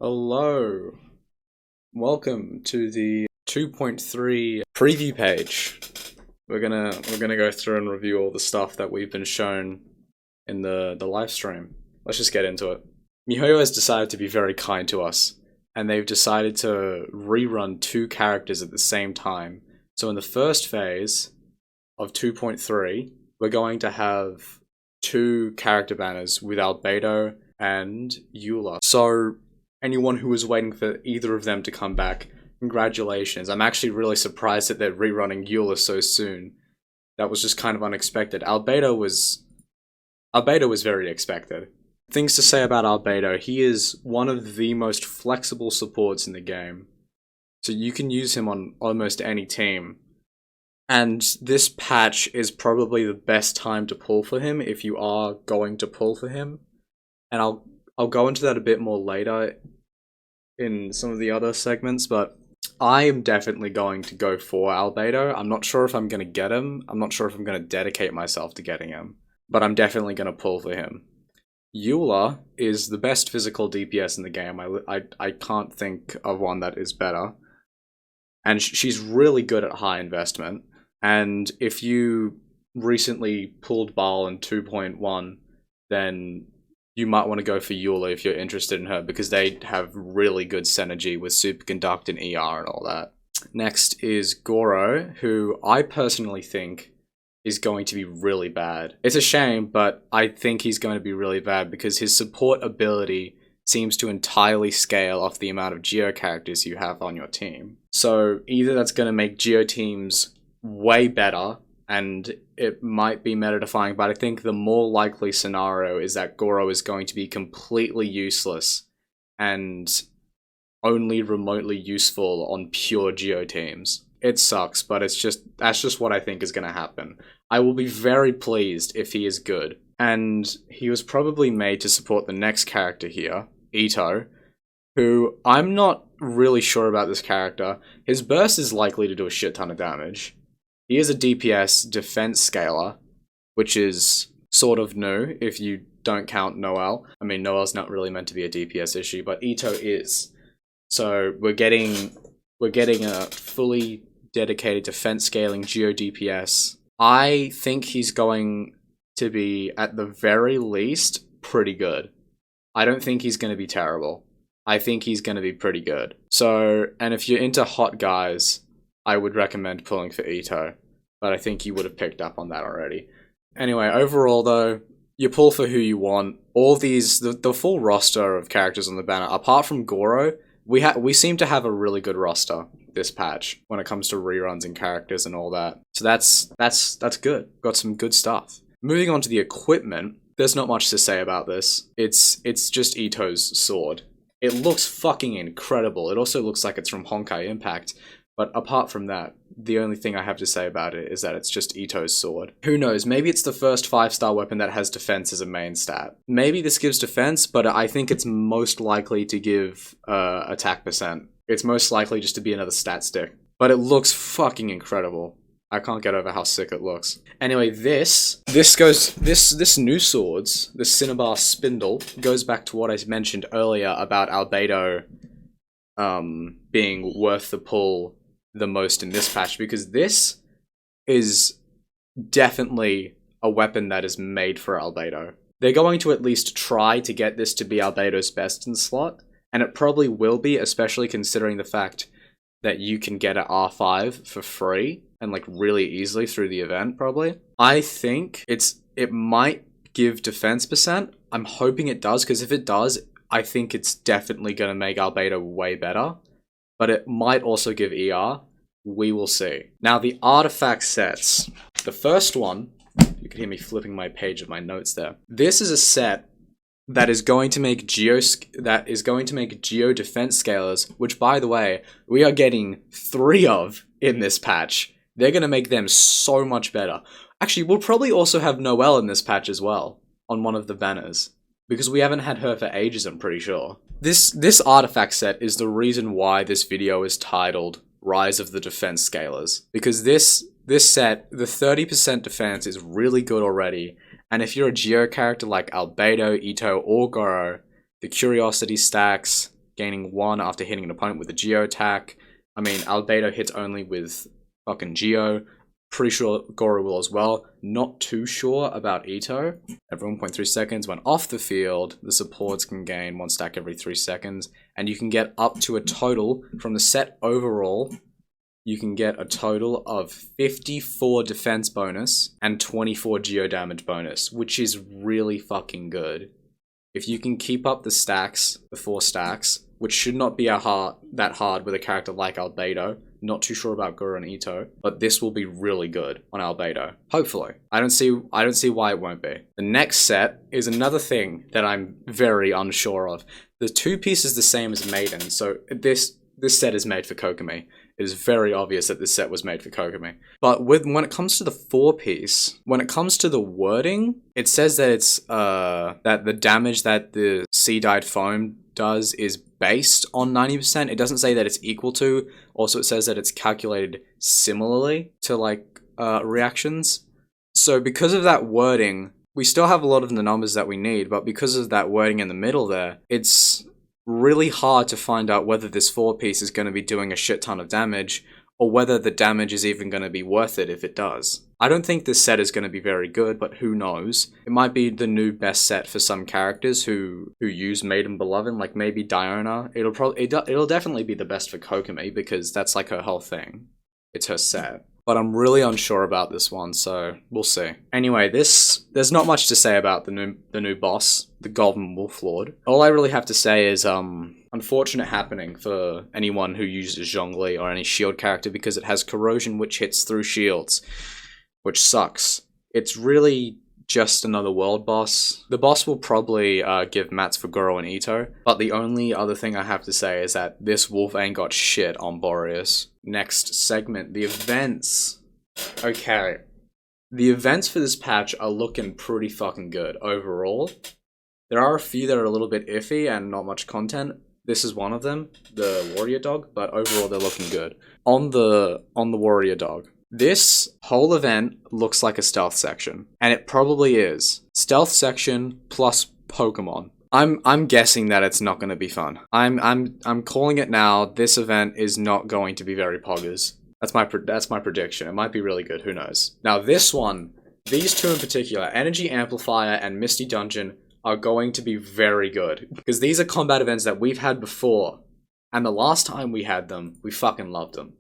Hello, welcome to the 2.3 preview page. We're gonna go through and review all the stuff that we've been shown in the live stream. Let's just get into it. MiHoYo has decided to be very kind to us, and they've decided to rerun two characters at the same time. So in the first phase of 2.3, we're going to have two character banners with Albedo and Euler. So anyone who was waiting for either of them to come back, congratulations. I'm actually really surprised that they're rerunning Euler so soon. That was just kind of unexpected. Albedo was very expected. Things to say about Albedo: he is one of the most flexible supports in the game. So you can use him on almost any team. And this patch is probably the best time to pull for him if you are going to pull for him. And I'll go into that a bit more later in some of the other segments, but I am definitely going to go for Albedo. I'm not sure if I'm going to get him. I'm not sure if I'm going to dedicate myself to getting him, but I'm definitely going to pull for him. Euler is the best physical DPS in the game. I can't think of one that is better. And she's really good at high investment. And if you recently pulled Baal in 2.1, then you might want to go for Euler if you're interested in her, because they have really good synergy with Superconduct and ER and all that. Next is Goro, who I personally think is going to be really bad. It's a shame, but I think he's going to be really bad because his support ability seems to entirely scale off the amount of Geo characters you have on your team. So either that's going to make Geo teams way better, and it might be meta-defying, but I think the more likely scenario is that Goro is going to be completely useless and only remotely useful on pure Geo teams. It sucks, but that's just what I think is going to happen. I will be very pleased if he is good. And he was probably made to support the next character here, Ito, who I'm not really sure about this character. His burst is likely to do a shit ton of damage. He is a DPS defense scaler, which is sort of new if you don't count Noel. I mean, Noel's not really meant to be a DPS issue, but Ito is. So we're getting a fully dedicated defense scaling Geo DPS. I think he's going to be, at the very least, pretty good. I don't think he's going to be terrible. I think he's going to be pretty good. So, and if you're into hot guys, I would recommend pulling for Ito, but I think you would have picked up on that already. Anyway, overall though, you pull for who you want. All these, the full roster of characters on the banner, apart from Goro, we seem to have a really good roster this patch when it comes to reruns and characters and all that. So that's good. Got some good stuff. Moving on to the equipment, there's not much to say about this. It's just Ito's sword. It looks fucking incredible. It also looks like it's from Honkai Impact. But apart from that, the only thing I have to say about it is that it's just Ito's sword. Who knows, maybe it's the first 5-star weapon that has defense as a main stat. Maybe this gives defense, but I think it's most likely to give attack percent. It's most likely just to be another stat stick. But it looks fucking incredible. I can't get over how sick it looks. Anyway, this new swords, the Cinnabar Spindle, goes back to what I mentioned earlier about Albedo being worth the pull the most in this patch, because this is definitely a weapon that is made for Albedo. They're going to at least try to get this to be Albedo's best in slot, and it probably will be, especially considering the fact that you can get an R5 for free and like really easily through the event, probably. I think it might give defense percent. I'm hoping it does, because if it does, I think it's definitely going to make Albedo way better. But it might also give ER. We will see. Now, the artifact sets. The first one, you can hear me flipping my page of my notes there. This is a set that is going to make Geo defense scalers, which, by the way, we are getting 3 of in this patch. They're going to make them so much better. Actually, we'll probably also have Noelle in this patch as well, on one of the banners, because we haven't had her for ages, I'm pretty sure. This artifact set is the reason why this video is titled Rise of the Defense Scalers, because this set, the 30% defense is really good already, and if you're a Geo character like Albedo, Ito, or Goro, the Curiosity stacks, gaining 1 after hitting an opponent with a Geo attack. I mean, Albedo hits only with fucking Geo. Pretty sure Goro will as well. Not too sure about Ito. Every 1.3 seconds, when off the field, the supports can gain 1 stack every 3 seconds. And you can get up to a total, from the set overall, you can get a total of 54 defense bonus and 24 geo damage bonus, which is really fucking good. If you can keep up the stacks, the 4 stacks, which should not be that hard with a character like Albedo. Not too sure about Goro and Ito, but this will be really good on Albedo. Hopefully. I don't see why it won't be. The next set is another thing that I'm very unsure of. The 2-piece is the same as Maiden, so this set is made for Kokomi. It is very obvious that this set was made for Kokomi. But when it comes to the 4-piece, when it comes to the wording, it says that it's that the damage that the sea-dyed foam does is based on 90%. It doesn't say that it's equal to. Also, it says that it's calculated similarly to like reactions. So because of that wording, we still have a lot of the numbers that we need, but because of that wording in the middle there, it's really hard to find out whether this 4-piece is going to be doing a shit ton of damage, or whether the damage is even going to be worth it if it does. I don't think this set is going to be very good, but who knows? It might be the new best set for some characters who use Maiden Beloved, like maybe Diona. It'll definitely be the best for Kokomi, because that's like her whole thing. It's her set. But I'm really unsure about this one, so we'll see. Anyway, there's not much to say about the new boss, the Golden Wolf Lord. All I really have to say is unfortunate happening for anyone who uses Zhongli or any shield character, because it has corrosion which hits through shields, which sucks. It's really just another world boss. The boss will probably give mats for Goro and Ito, but the only other thing I have to say is that this wolf ain't got shit on Boreas. Next segment, the events. Okay. The events for this patch are looking pretty fucking good overall. There are a few that are a little bit iffy and not much content. This is one of them, the warrior dog, but overall they're looking good. On the warrior dog, this whole event looks like a stealth section, and it probably is. Stealth section plus Pokemon. I'm guessing that it's not going to be fun. I'm calling it now. This event is not going to be very poggers. That's my prediction. It might be really good. Who knows? Now this one, these two in particular, Energy Amplifier and Misty Dungeon, are going to be very good, because these are combat events that we've had before, and the last time we had them, we fucking loved them.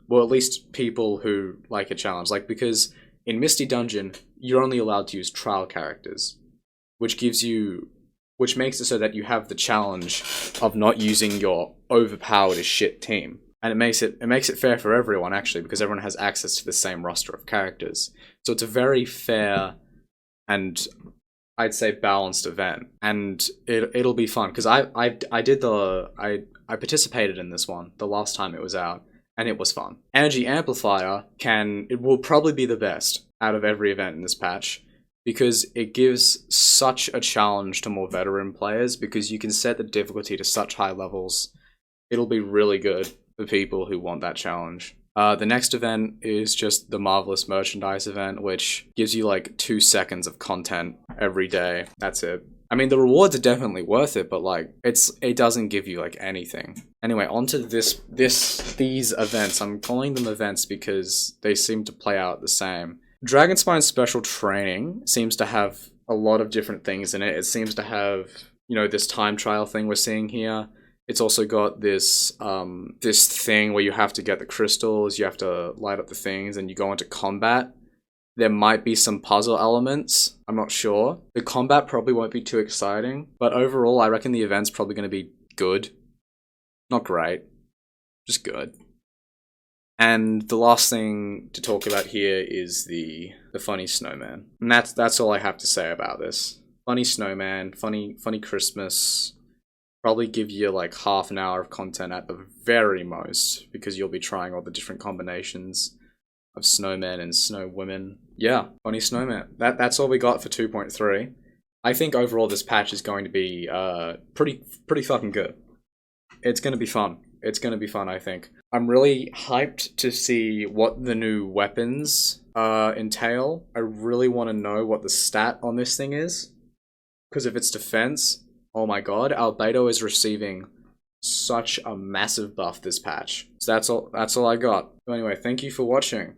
Well, at least people who like a challenge, like, because in Misty Dungeon you're only allowed to use trial characters, which makes it so that you have the challenge of not using your overpowered as shit team. And it makes it fair for everyone, actually, because everyone has access to the same roster of characters. So it's a very fair and, I'd say, balanced event. And it'll be fun, because I participated in this one the last time it was out, and it was fun. Energy Amplifier it will probably be the best out of every event in this patch, because it gives such a challenge to more veteran players, because you can set the difficulty to such high levels. It'll be really good for people who want that challenge. The next event is just the Marvelous Merchandise event, which gives you like 2 seconds of content every day. That's it. I mean, the rewards are definitely worth it, but like, it doesn't give you like anything. Anyway, onto these events. I'm calling them events because they seem to play out the same. Dragonspine Special Training seems to have a lot of different things in it. It seems to have, this time trial thing we're seeing here. It's also got this thing where you have to get the crystals, you have to light up the things, and you go into combat. There might be some puzzle elements, I'm not sure. The combat probably won't be too exciting, but overall I reckon the event's probably going to be good. Not great, just good. And the last thing to talk about here is the funny snowman. And that's all I have to say about this. Funny snowman, funny Christmas. Probably give you like half an hour of content at the very most, because you'll be trying all the different combinations of snowmen and snow women. Yeah, funny snowman. That's all we got for 2.3. I think overall this patch is going to be pretty fucking good. It's going to be fun. It's going to be fun, I think. I'm really hyped to see what the new weapons entail. I really want to know what the stat on this thing is, because if it's defense, oh my god, Albedo is receiving such a massive buff this patch. So that's all I got. Anyway, thank you for watching.